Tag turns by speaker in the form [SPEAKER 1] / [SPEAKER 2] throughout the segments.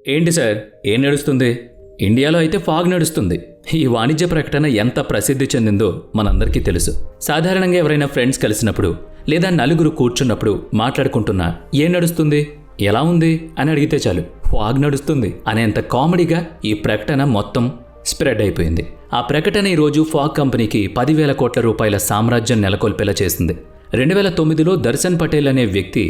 [SPEAKER 1] ఏంటి సార్, ఏం నడుస్తుంది? ఇండియాలో అయితే ఫాగ్ నడుస్తుంది. ఈ వాణిజ్య ప్రకటన ఎంత ప్రసిద్ధి చెందిందో మనందరికీ తెలుసు. సాధారణంగా ఎవరైనా ఫ్రెండ్స్ కలిసినప్పుడు లేదా నలుగురు కూర్చున్నప్పుడు మాట్లాడుకుంటున్నా ఏం నడుస్తుంది, ఎలా ఉంది అని అడిగితే చాలు ఫాగ్ నడుస్తుంది అనేంత కామెడీగా ఈ ప్రకటన మొత్తం స్ప్రెడ్ అయిపోయింది. ఆ ప్రకటన ఈరోజు ఫాగ్ కంపెనీకి 10,000 కోట్ల రూపాయల సామ్రాజ్యం నెలకొల్పేలా చేసింది. 2009లో దర్శన్ పటేల్ అనే వ్యక్తి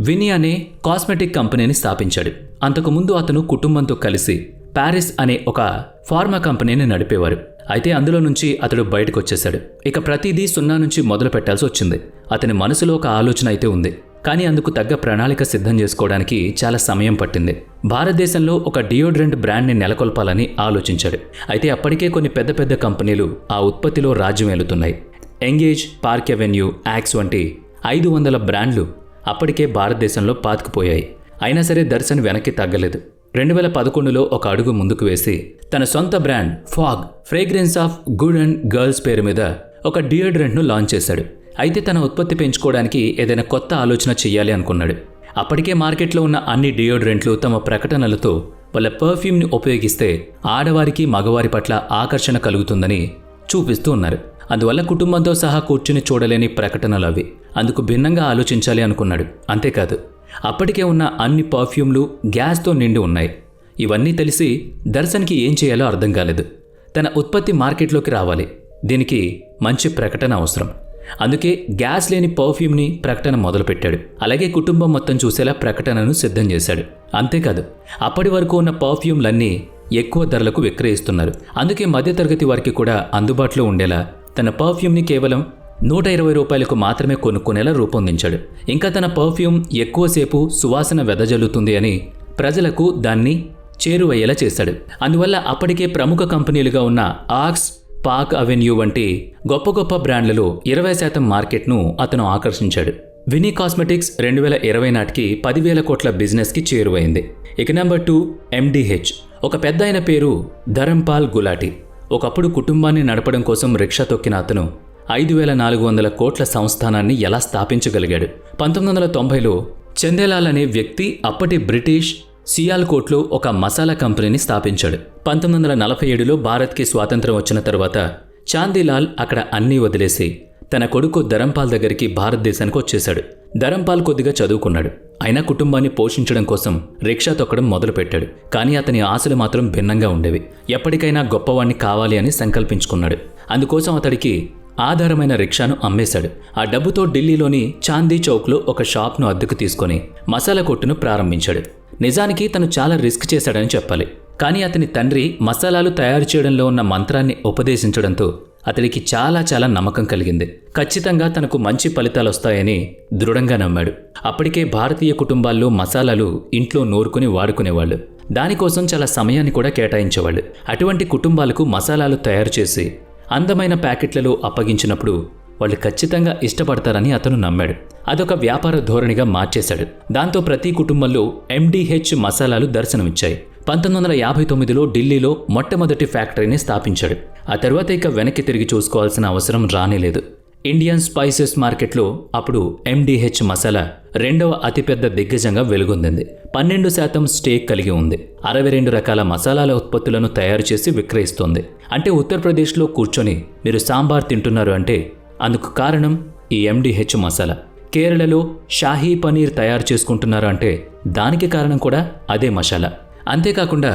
[SPEAKER 1] విని అనే కాస్మెటిక్ కంపెనీని స్థాపించాడు. అంతకుముందు అతను కుటుంబంతో కలిసి ప్యారిస్ అనే ఒక ఫార్మా కంపెనీని నడిపేవారు. అయితే అందులో నుంచి అతడు బయటకు వచ్చేశాడు. ఇక ప్రతిదీ సున్నా నుంచి మొదలు పెట్టాల్సి వచ్చింది. అతని మనసులో ఒక ఆలోచన అయితే ఉంది, కానీ అందుకు తగ్గ ప్రణాళిక సిద్ధం చేసుకోవడానికి చాలా సమయం పట్టింది. భారతదేశంలో ఒక డియోడ్రెంట్ బ్రాండ్ని నెలకొల్పాలని ఆలోచించాడు. అయితే అప్పటికే కొన్ని పెద్ద పెద్ద కంపెనీలు ఆ ఉత్పత్తిలో రాజ్యం ఏలుతున్నాయి. ఎంగేజ్, పార్క్ అవెన్యూ, యాక్స్ వంటి 500 బ్రాండ్లు అప్పటికే భారతదేశంలో పాతుకుపోయాయి. అయినా సరే దర్శన్ వెనక్కి తగ్గలేదు. 2011లో ఒక అడుగు ముందుకు వేసి తన సొంత brand fog fragrance of good and girls పేరు మీద ఒక డియోడ్రెంట్ను లాంచ్ చేశాడు. అయితే తన ఉత్పత్తి పెంచుకోవడానికి ఏదైనా కొత్త ఆలోచన చేయాలి అనుకున్నాడు. అప్పటికే మార్కెట్లో ఉన్న అన్ని డియోడ్రెంట్లు తమ ప్రకటనలతో వాళ్ళ పర్ఫ్యూమ్ని ఉపయోగిస్తే ఆడవారికి మగవారి పట్ల ఆకర్షణ కలుగుతుందని చూపిస్తూ ఉన్నారు. అందువల్ల కుటుంబంతో సహా కూర్చుని చూడలేని ప్రకటనలు అవి. అందుకు భిన్నంగా ఆలోచించాలి అనుకున్నాడు. అంతేకాదు, అప్పటికే ఉన్న అన్ని పర్ఫ్యూమ్లు గ్యాస్తో నిండి ఉన్నాయి. ఇవన్నీ తెలిసి దర్శన్కి ఏం చేయాలో అర్థం కాలేదు. తన ఉత్పత్తి మార్కెట్లోకి రావాలి, దీనికి మంచి ప్రకటన అవసరం. అందుకే గ్యాస్ లేని పర్ఫ్యూమ్ని ప్రకటన మొదలుపెట్టాడు. అలాగే కుటుంబం మొత్తం చూసేలా ప్రకటనను సిద్ధం చేశాడు. అంతేకాదు, అప్పటి వరకు ఉన్న పర్ఫ్యూమ్లన్నీ ఎక్కువ ధరలకు విక్రయిస్తున్నారు. అందుకే మధ్యతరగతి వారికి కూడా అందుబాటులో ఉండేలా తన పర్ఫ్యూమ్ని కేవలం 120 రూపాయలకు మాత్రమే కొనుక్కునేలా రూపొందించాడు. ఇంకా తన పర్ఫ్యూమ్ ఎక్కువసేపు సువాసన వెదజల్లుతుంది అని ప్రజలకు దాన్ని చేరువయ్యేలా చేశాడు. అందువల్ల అప్పటికే ప్రముఖ కంపెనీలుగా ఉన్న ఆక్స్, పార్క్ అవెన్యూ వంటి గొప్ప గొప్ప బ్రాండ్లలో 20% మార్కెట్ను అతను ఆకర్షించాడు. వినీ కాస్మెటిక్స్ 2020 నాటికి 10,000 కోట్ల బిజినెస్కి చేరువైంది. ఇక నెంబర్ 2 MDH. ఒక పెద్ద ఆయన పేరు ధరంపాల్ గులాటి. ఒకప్పుడు కుటుంబాన్ని నడపడం కోసం రిక్షా తొక్కిన అతను 5,400 కోట్ల సంస్థానాన్ని ఎలా స్థాపించగలిగాడు? 1990లో చందేలాల్ అనే వ్యక్తి అప్పటి బ్రిటిష్ సియాల్కోట్లో ఒక మసాలా కంపెనీని స్థాపించాడు. 1947లో భారత్కి స్వాతంత్రం వచ్చిన తర్వాత చాందీలాల్ అక్కడ అన్నీ వదిలేసి తన కొడుకు ధరంపాల్ దగ్గరికి భారతదేశానికి వచ్చేశాడు. ధరంపాల్ కొద్దిగా చదువుకున్నాడు. అయినా కుటుంబాన్ని పోషించడం కోసం రిక్షా తొక్కడం మొదలుపెట్టాడు. కానీ అతని ఆశలు మాత్రం భిన్నంగా ఉండేవి. ఎప్పటికైనా గొప్పవాణ్ణి కావాలి అని సంకల్పించుకున్నాడు. అందుకోసం అతడికి ఆధారమైన రిక్షాను అమ్మేశాడు. ఆ డబ్బుతో ఢిల్లీలోని చాందీ చౌక్లో ఒక షాప్ను అద్దెకు తీసుకొని మసాలా కొట్టును ప్రారంభించాడు. నిజానికి తను చాలా రిస్క్ చేశాడని చెప్పాలి. కానీ అతని తండ్రి మసాలాలు తయారు చేయడంలో ఉన్న మంత్రాన్ని ఉపదేశించడంతో అతడికి చాలా నమ్మకం కలిగింది. ఖచ్చితంగా తనకు మంచి ఫలితాలు వస్తాయని దృఢంగా నమ్మాడు. అప్పటికే భారతీయ కుటుంబాల్లో మసాలాలు ఇంట్లో నూరుకుని వాడుకునేవాళ్ళు. దానికోసం చాలా సమయాన్ని కూడా కేటాయించేవాళ్ళు. అటువంటి కుటుంబాలకు మసాలాలు తయారు చేసి అందమైన ప్యాకెట్లలో అప్పగించినప్పుడు వాళ్ళు ఖచ్చితంగా ఇష్టపడతారని అతను నమ్మాడు. అదొక వ్యాపార ధోరణిగా మార్చేశాడు. దాంతో ప్రతి కుటుంబంలో MDH మసాలాలు దర్శనమిచ్చాయి. 1959లో ఢిల్లీలో మొట్టమొదటి ఫ్యాక్టరీని స్థాపించాడు. ఆ తర్వాత ఇక వెనక్కి తిరిగి చూసుకోవాల్సిన అవసరం రానేలేదు. ఇండియన్ స్పైసెస్ మార్కెట్లో అప్పుడు MDH మసాలా 2వ అతిపెద్ద దిగ్గజంగా వెలుగొందింది. 12% స్టేక్ కలిగి ఉంది. 62 రకాల మసాలాల ఉత్పత్తులను తయారు చేసి విక్రయిస్తోంది. అంటే ఉత్తరప్రదేశ్లో కూర్చొని మీరు సాంబార్ తింటున్నారు అంటే అందుకు కారణం ఈ MDH మసాలా. కేరళలో షాహీ పనీర్ తయారు చేసుకుంటున్నారు అంటే దానికి కారణం కూడా అదే మసాలా. అంతేకాకుండా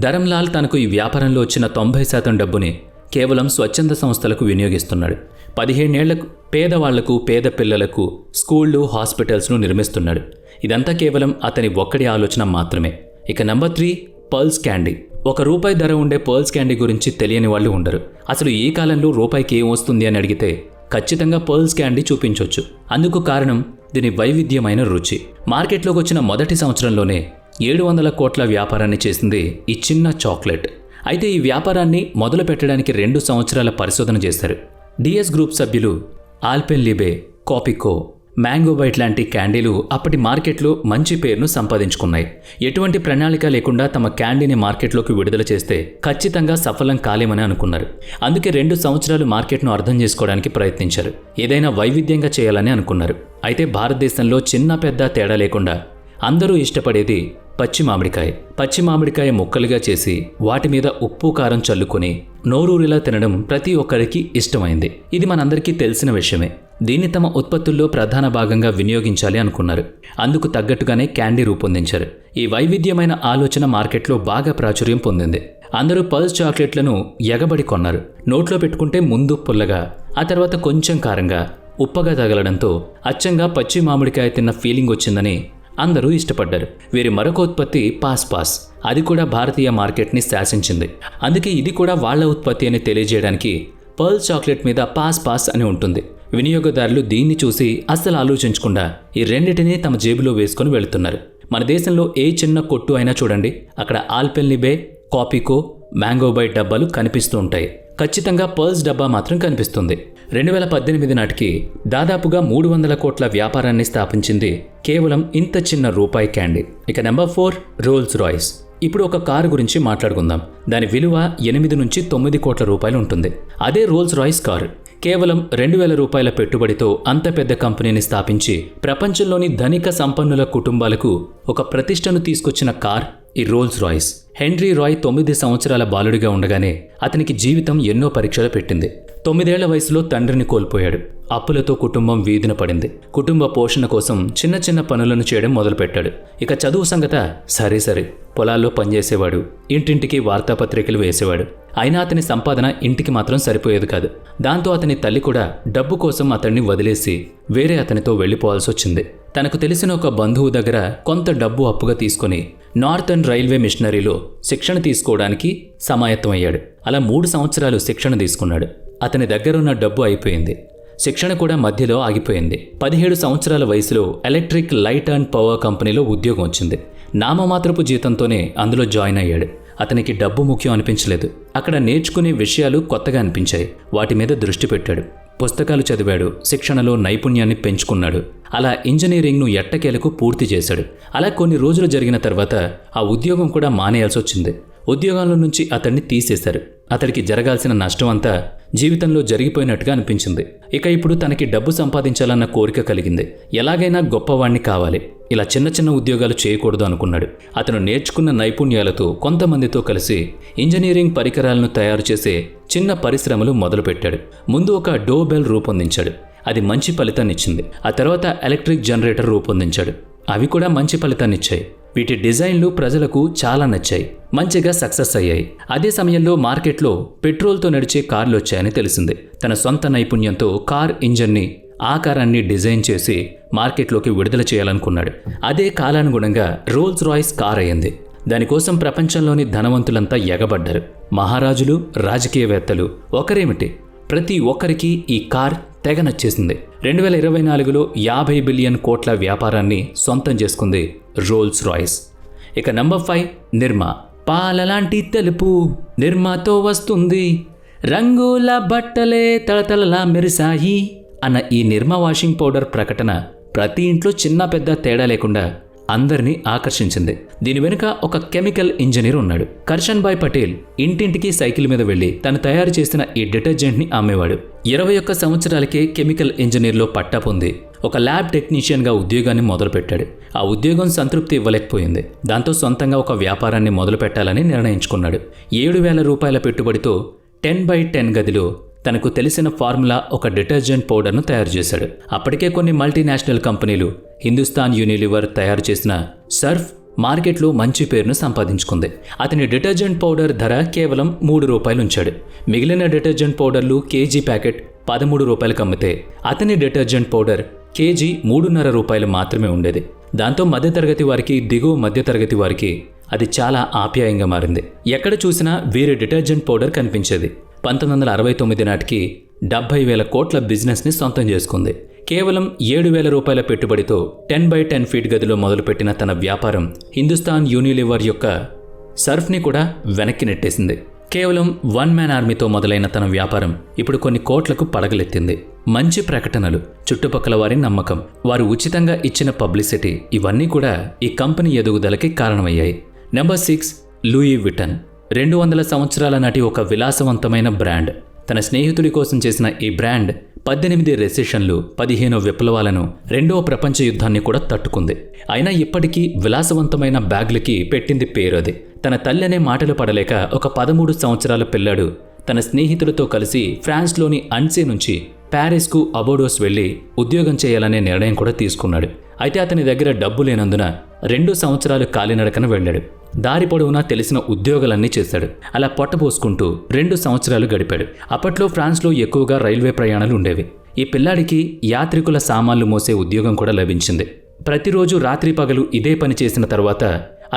[SPEAKER 1] ధరంలాల్ తనకు ఈ వ్యాపారంలో వచ్చిన 90% డబ్బుని కేవలం స్వచ్ఛంద సంస్థలకు వినియోగిస్తున్నాడు. 17 ఏళ్లకు పేదవాళ్లకు, పేద పిల్లలకు స్కూళ్లు, హాస్పిటల్స్ను నిర్మిస్తున్నాడు. ఇదంతా కేవలం అతని ఒక్కడి ఆలోచన మాత్రమే. ఇక నెంబర్ 3 పర్ల్స్ క్యాండీ. ₹1 ధర ఉండే పర్ల్స్ క్యాండీ గురించి తెలియని వాళ్ళు ఉండరు. అసలు ఈ కాలంలో రూపాయికి ఏం వస్తుంది అని అడిగితే ఖచ్చితంగా పర్ల్స్ క్యాండీ చూపించవచ్చు. అందుకు కారణం దీని వైవిధ్యమైన రుచి. మార్కెట్లోకి వచ్చిన మొదటి సంవత్సరంలోనే 700 కోట్ల వ్యాపారాన్ని చేసింది ఈ చిన్న చాక్లెట్. అయితే ఈ వ్యాపారాన్ని మొదలు పెట్టడానికి 2 సంవత్సరాల పరిశోధన చేశారు. DS గ్రూప్ సభ్యులు ఆల్పెన్లీబే, కాపికో, మ్యాంగో బైట్ లాంటి క్యాండీలు అప్పటి మార్కెట్లో మంచి పేరును సంపాదించుకున్నాయి. ఎటువంటి ప్రణాళిక లేకుండా తమ క్యాండీని మార్కెట్లోకి విడుదల చేస్తే ఖచ్చితంగా సఫలం కాలేమని అనుకున్నారు. అందుకే 2 సంవత్సరాలు మార్కెట్ను అర్థం చేసుకోవడానికి ప్రయత్నించారు. ఏదైనా వైవిధ్యంగా చేయాలని అనుకున్నారు. అయితే భారతదేశంలో చిన్న పెద్ద తేడా లేకుండా అందరూ ఇష్టపడేది పచ్చి మామిడికాయ ముక్కలుగా చేసి వాటి మీద ఉప్పు కారం చల్లుకొని నోరూరిలా తినడం ప్రతి ఒక్కరికి ఇష్టమైంది. ఇది మనందరికీ తెలిసిన విషయమే. దీన్ని తమ ఉత్పత్తుల్లో ప్రధాన భాగంగా వినియోగించాలి అనుకున్నారు. అందుకు తగ్గట్టుగానే క్యాండీ రూపొందించారు. ఈ వైవిధ్యమైన ఆలోచన మార్కెట్లో బాగా ప్రాచుర్యం పొందింది. అందరూ పల్స్ చాక్లెట్లను ఎగబడి కొన్నారు. నోట్లో పెట్టుకుంటే ముందు పుల్లగా, ఆ తర్వాత కొంచెం కారంగా, ఉప్పగా తగలడంతో అచ్చంగా పచ్చి మామిడికాయ తిన్న ఫీలింగ్ వచ్చిందని అందరూ ఇష్టపడ్డారు. వీరి మరొక ఉత్పత్తి పాస్. అది కూడా భారతీయ మార్కెట్ని శాసించింది. అందుకే ఇది కూడా వాళ్ల ఉత్పత్తి అని తెలియజేయడానికి పర్ల్ చాక్లెట్ మీద పాస్ అని ఉంటుంది. వినియోగదారులు దీన్ని చూసి అస్సలు ఆలోచించకుండా ఈ రెండింటినీ తమ జేబులో వేసుకుని వెళుతున్నారు. మన దేశంలో ఏ చిన్న కొట్టు అయినా చూడండి, అక్కడ ఆల్పెన్లిబే, కాపీకో, మ్యాంగో బైట్ డబ్బాలు కనిపిస్తూ ఉంటాయి. ఖచ్చితంగా పర్ల్స్ డబ్బా మాత్రం కనిపిస్తుంది. 2018 నాటికి దాదాపుగా 300 కోట్ల వ్యాపారాన్ని స్థాపించింది కేవలం ఇంత చిన్న రూపాయి క్యాండీ. ఇక నెంబర్ 4, రోల్స్ రాయ్స్. ఇప్పుడు ఒక కారు గురించి మాట్లాడుకుందాం. దాని విలువ 8 నుంచి 9 కోట్ల రూపాయలు ఉంటుంది. అదే రోల్స్ రాయ్స్ కారు. కేవలం 2000 రూపాయల పెట్టుబడితో అంత పెద్ద కంపెనీని స్థాపించి ప్రపంచంలోని ధనిక సంపన్నుల కుటుంబాలకు ఒక ప్రతిష్టను తీసుకొచ్చిన కార్ ఈ రోల్స్ రాయ్స్. హెన్రీ రాయ్ 9 సంవత్సరాల బాలుడిగా ఉండగానే అతనికి జీవితం ఎన్నో పరీక్షలు పెట్టింది. 9 ఏళ్ల వయసులో తండ్రిని కోల్పోయాడు. అప్పులతో కుటుంబం వీధిన పడింది. కుటుంబ పోషణ కోసం చిన్న చిన్న పనులను చేయడం మొదలుపెట్టాడు. ఇక చదువు సంగత సరే పొలాల్లో పనిచేసేవాడు. ఇంటింటికి వార్తాపత్రికలు వేసేవాడు. అయినా అతని సంపాదన ఇంటికి మాత్రం సరిపోయేది కాదు. దాంతో అతని తల్లి కూడా డబ్బు కోసం అతన్ని వదిలేసి వేరే అతనితో వెళ్లిపోవాల్సి వచ్చింది. తనకు తెలిసిన ఒక బంధువు దగ్గర కొంత డబ్బు అప్పుగా తీసుకుని నార్థన్ రైల్వే మిషనరీలో శిక్షణ తీసుకోవడానికి సమాయత్తమయ్యాడు. అలా 3 సంవత్సరాలు శిక్షణ తీసుకున్నాడు. అతని దగ్గరున్న డబ్బు అయిపోయింది. శిక్షణ కూడా మధ్యలో ఆగిపోయింది. 17 సంవత్సరాల వయసులో ఎలక్ట్రిక్ లైట్ అండ్ పవర్ కంపెనీలో ఉద్యోగం వచ్చింది. నామమాత్రపు జీతంతోనే అందులో జాయిన్ అయ్యాడు. అతనికి డబ్బు ముఖ్యం అనిపించలేదు. అక్కడ నేర్చుకునే విషయాలు కొత్తగా అనిపించాయి. వాటి మీద దృష్టి పెట్టాడు. పుస్తకాలు చదివాడు. శిక్షణలో నైపుణ్యాన్ని పెంచుకున్నాడు. అలా ఇంజనీరింగ్ను ఎట్టకేలకు పూర్తి చేశాడు. అలా కొన్ని రోజులు జరిగిన తర్వాత ఆ ఉద్యోగం కూడా మానేయాల్సి వచ్చింది. ఉద్యోగంలో నుంచి అతన్ని తీసేశారు. అతడికి జరగాల్సిన నష్టం అంతా జీవితంలో జరిగిపోయినట్టుగా అనిపించింది. ఇక ఇప్పుడు తనకి డబ్బు సంపాదించాలన్న కోరిక కలిగింది. ఎలాగైనా గొప్పవాణ్ణి కావాలి, ఇలా చిన్న చిన్న ఉద్యోగాలు చేయకూడదు అనుకున్నాడు. అతను నేర్చుకున్న నైపుణ్యాలతో కొంతమందితో కలిసి ఇంజనీరింగ్ పరికరాలను తయారు చేసే చిన్న పరిశ్రమలు మొదలుపెట్టాడు. ముందు ఒక డోబెల్ రూపొందించాడు. అది మంచి ఫలితాన్నిచ్చింది. ఆ తర్వాత ఎలక్ట్రిక్ జనరేటర్ రూపొందించాడు. అవి కూడా మంచి ఫలితాన్నిచ్చాయి. వీటి డిజైన్లు ప్రజలకు చాలా నచ్చాయి. మంచిగా సక్సెస్ అయ్యాయి. అదే సమయంలో మార్కెట్లో పెట్రోల్తో నడిచే కార్లు వచ్చాయని తెలిసింది. తన సొంత నైపుణ్యంతో కార్ ఇంజన్ని ఆకారాన్ని డిజైన్ చేసి మార్కెట్లోకి విడుదల చేయాలనుకున్నాడు. అదే కాలానుగుణంగా రోల్స్ రాయ్స్ కార్ అయ్యింది. దానికోసం ప్రపంచంలోని ధనవంతులంతా ఎగబడ్డారు. మహారాజులు, రాజకీయవేత్తలు ఒకరేమిటి, ప్రతి ఒక్కరికి ఈ కార్ తెగ నచ్చేసింది. 2024లో 50 బిలియన్ కోట్ల వ్యాపారాన్ని సొంతం చేసుకుంది రోల్స్ రాయ్స్. ఇక నంబర్ 5, నిర్మా. పాలలాంటి తెలుపు నిర్మాతో వస్తుంది, రంగుల బట్టలే తళతళలా మెరిసాయి అన్న ఈ నిర్మా వాషింగ్ పౌడర్ ప్రకటన ప్రతి ఇంట్లో చిన్న పెద్ద తేడా లేకుండా అందరినీ ఆకర్షించింది. దీని వెనుక ఒక కెమికల్ ఇంజనీర్ ఉన్నాడు. కర్షన్ భాయ్ పటేల్ ఇంటింటికి సైకిల్ మీద వెళ్లి తను తయారు చేసిన ఈ డిటర్జెంట్ని అమ్మేవాడు. 21 సంవత్సరాలకే కెమికల్ ఇంజనీర్లో పట్టా పొంది ఒక ల్యాబ్ టెక్నీషియన్గా ఉద్యోగాన్ని మొదలుపెట్టాడు. ఆ ఉద్యోగం సంతృప్తి ఇవ్వలేకపోయింది. దాంతో సొంతంగా ఒక వ్యాపారాన్ని మొదలు పెట్టాలని నిర్ణయించుకున్నాడు. 7,000 రూపాయల పెట్టుబడితో 10x10 గదిలో తనకు తెలిసిన ఫార్ములా ఒక డిటర్జెంట్ పౌడర్ను తయారు చేశాడు. అప్పటికే కొన్ని మల్టీనేషనల్ కంపెనీలు, హిందుస్థాన్ యూనిలివర్ తయారు చేసిన సర్ఫ్ మార్కెట్లో మంచి పేరును సంపాదించుకుంది. అతని డిటర్జెంట్ పౌడర్ ధర కేవలం 3 రూపాయలు ఉంచాడు. మిగిలిన డిటర్జెంట్ పౌడర్లు కేజీ ప్యాకెట్ 13 రూపాయలకు అమ్మితే అతని డిటర్జెంట్ పౌడర్ కేజీ 3.5 రూపాయలు మాత్రమే ఉండేది. దాంతో మధ్యతరగతి వారికి, దిగువ మధ్యతరగతి వారికి అది చాలా ఆప్యాయంగా మారింది. ఎక్కడ చూసినా వీరి డిటర్జెంట్ పౌడర్ కనిపించేది. 1969 నాటికి 70,000 కోట్ల బిజినెస్ని సొంతం చేసుకుంది. కేవలం 7,000 రూపాయల పెట్టుబడితో 10x10 ఫీట్ గదిలో మొదలుపెట్టిన తన వ్యాపారం హిందుస్థాన్ యూనిలివర్ యొక్క సర్ఫ్ని కూడా వెనక్కి నెట్టేసింది. కేవలం 1 మ్యాన్ ఆర్మీతో మొదలైన తన వ్యాపారం ఇప్పుడు కొన్ని కోట్లకు పడగలెత్తింది. మంచి ప్రకటనలు, చుట్టుపక్కల వారి నమ్మకం, వారు ఉచితంగా ఇచ్చిన పబ్లిసిటీ, ఇవన్నీ కూడా ఈ కంపెనీ ఎదుగుదలకి కారణమయ్యాయి. Number 6, Louis Vuitton. 200 సంవత్సరాల నాటి ఒక విలాసవంతమైన బ్రాండ్. తన స్నేహితుడి కోసం చేసిన ఈ బ్రాండ్ 18 రెసెషన్లు, 15 విప్లవాలను, 2వ ప్రపంచ యుద్ధాన్ని కూడా తట్టుకుంది. అయినా ఇప్పటికీ విలాసవంతమైన బ్యాగ్లకి పెట్టింది పేరు అది. తన తల్లి అనే మాటలు పడలేక ఒక 13 సంవత్సరాల పిల్లాడు తన స్నేహితులతో కలిసి ఫ్రాన్స్లోని అన్సే నుంచి ప్యారిస్కు అబోడోస్ వెళ్లి ఉద్యోగం చేయాలనే నిర్ణయం కూడా తీసుకున్నాడు. అయితే అతని దగ్గర డబ్బు లేనందున 2 సంవత్సరాలు కాలినడకన వెళ్ళాడు. దారి పొడవునా తెలిసిన ఉద్యోగాలన్నీ చేశాడు. అలా పొట్టబోసుకుంటూ 2 సంవత్సరాలు గడిపాడు. అప్పట్లో ఫ్రాన్స్లో ఎక్కువగా రైల్వే ప్రయాణాలు ఉండేవి. ఈ పిల్లాడికి యాత్రికుల సామాన్లు మోసే ఉద్యోగం కూడా లభించింది. ప్రతిరోజు రాత్రి పగలు ఇదే పని చేసిన తర్వాత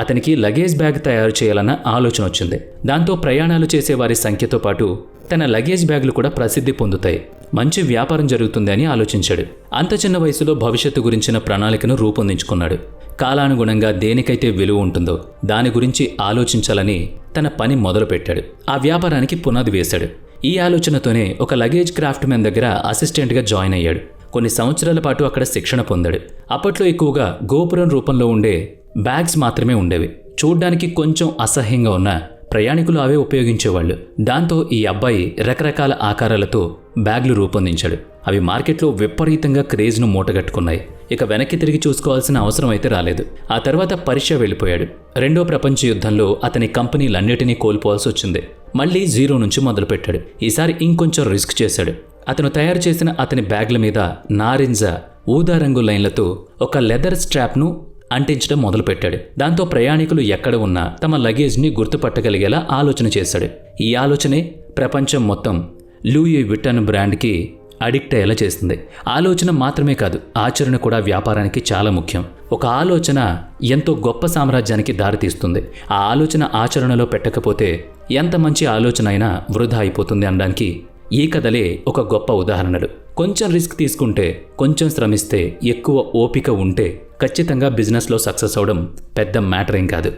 [SPEAKER 1] అతనికి లగేజ్ బ్యాగ్ తయారు చేయాలన్న ఆలోచన వచ్చింది. దాంతో ప్రయాణాలు చేసేవారి సంఖ్యతో పాటు తన లగేజ్ బ్యాగులు కూడా ప్రసిద్ధి పొందుతాయి, మంచి వ్యాపారం జరుగుతుంది అని ఆలోచించాడు. అంత చిన్న వయసులో భవిష్యత్తు గురించిన ప్రణాళికను రూపొందించుకున్నాడు. కాలానుగుణంగా దేనికైతే విలువ ఉంటుందో దాని గురించి ఆలోచించాలని తన పని మొదలుపెట్టాడు. ఆ వ్యాపారానికి పునాది వేశాడు. ఈ ఆలోచనతోనే ఒక లగేజ్ క్రాఫ్ట్ మ్యాన్ దగ్గర అసిస్టెంట్గా జాయిన్ అయ్యాడు. కొన్ని సంవత్సరాల పాటు అక్కడ శిక్షణ పొందాడు. అప్పట్లో ఎక్కువగా గోపురం రూపంలో ఉండే బ్యాగ్స్ మాత్రమే ఉండేవి. చూడ్డానికి కొంచెం అసహ్యంగా ఉన్న ప్రయాణికులు అవే ఉపయోగించేవాళ్ళు. దాంతో ఈ అబ్బాయి రకరకాల ఆకారాలతో బ్యాగ్లు రూపొందించాడు. అవి మార్కెట్లో విపరీతంగా క్రేజ్ను మూటగట్టుకున్నాయి. ఇక వెనక్కి తిరిగి చూసుకోవాల్సిన అవసరం అయితే రాలేదు. ఆ తర్వాత పర్షియా వెళ్ళిపోయాడు. 2వ ప్రపంచ యుద్ధంలో అతని కంపెనీలన్నిటినీ కోల్పోవాల్సి వచ్చింది. మళ్లీ జీరో నుంచి మొదలుపెట్టాడు. ఈసారి ఇంకొంచెం రిస్క్ చేశాడు. అతను తయారు చేసిన అతని బ్యాగ్ల మీద నారింజ, ఊదా రంగు లైన్లతో ఒక లెదర్ స్ట్రాప్ను అంటించడం మొదలుపెట్టాడు. దాంతో ప్రయాణికులు ఎక్కడ ఉన్నా తమ లగేజ్ని గుర్తుపట్టగలిగేలా ఆలోచన చేశాడు. ఈ ఆలోచనే ప్రపంచం మొత్తం లూయి విట్టన్ బ్రాండ్కి అడిక్ట్ అయ్యేలా చేస్తుంది. ఆలోచన మాత్రమే కాదు, ఆచరణ కూడా వ్యాపారానికి చాలా ముఖ్యం. ఒక ఆలోచన ఎంతో గొప్ప సామ్రాజ్యానికి దారితీస్తుంది. ఆ ఆలోచన ఆచరణలో పెట్టకపోతే ఎంత మంచి ఆలోచన అయినా వృధా అయిపోతుంది అనడానికి ఈ కథలే ఒక గొప్ప ఉదాహరణలు. కొంచెం రిస్క్ తీసుకుంటే, కొంచెం శ్రమిస్తే, ఎక్కువ ఓపిక ఉంటే ఖచ్చితంగా బిజినెస్లో సక్సెస్ అవడం పెద్ద మ్యాటర్ ఏం కాదు.